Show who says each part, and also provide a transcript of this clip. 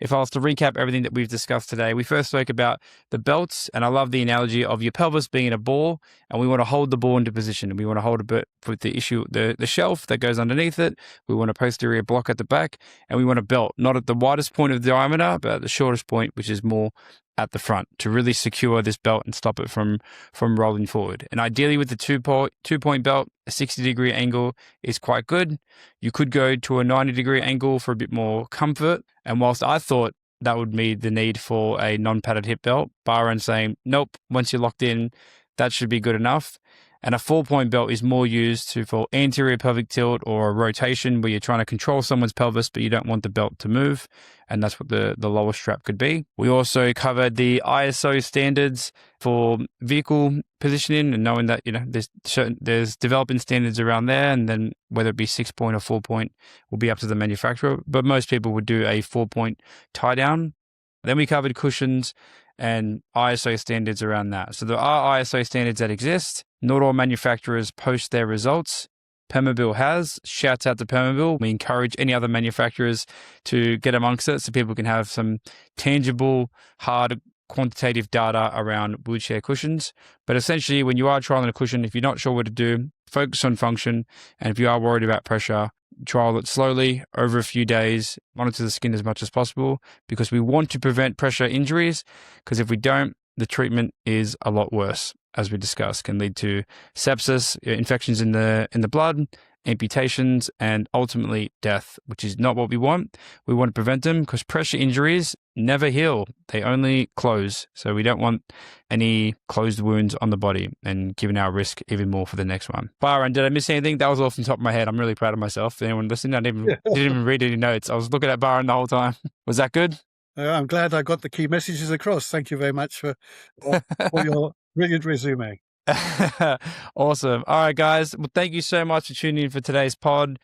Speaker 1: If I was to recap everything that we've discussed today, we first spoke about the belts, and I love the analogy of your pelvis being a ball, and we want to hold the ball into position. We want to hold a bit with the shelf that goes underneath it. We want a posterior block at the back, and we want a belt, not at the widest point of the diameter, but at the shortest point, which is more at the front, to really secure this belt and stop it from rolling forward. And ideally with the two-point belt, a 60-degree angle is quite good. You could go to a 90-degree angle for a bit more comfort. And whilst I thought that would mean the need for a non-padded hip belt, Barend saying, nope, once you're locked in, that should be good enough. And a 4-point belt is more used for anterior pelvic tilt or a rotation where you're trying to control someone's pelvis, but you don't want the belt to move. And that's what the lower strap could be. We also covered the ISO standards for vehicle positioning and knowing that, there's developing standards around there. And then whether it be 6-point or 4-point will be up to the manufacturer. But most people would do a 4-point tie down. Then we covered cushions and ISO standards around that. So there are ISO standards that exist. Not all manufacturers post their results. Permobil has. Shouts out to Permobil. We encourage any other manufacturers to get amongst it so people can have some tangible, hard, quantitative data around wheelchair cushions. But essentially, when you are trialing a cushion, if you're not sure what to do, focus on function. And if you are worried about pressure, trial it slowly over a few days, monitor the skin as much as possible, because we want to prevent pressure injuries, because if we don't, the treatment is a lot worse, as we discussed, can lead to sepsis, infections in the blood, amputations, and ultimately death, which is not what we want. We want to prevent them because pressure injuries never heal. They only close. So we don't want any closed wounds on the body and giving our risk even more for the next one. Byron, did I miss anything? That was off the top of my head. I'm really proud of myself. Anyone listening? I didn't even read any notes. I was looking at Byron the whole time. Was that good?
Speaker 2: I'm glad I got the key messages across. Thank you very much for your brilliant resume.
Speaker 1: Awesome. All right, guys. Well, thank you so much for tuning in for today's pod.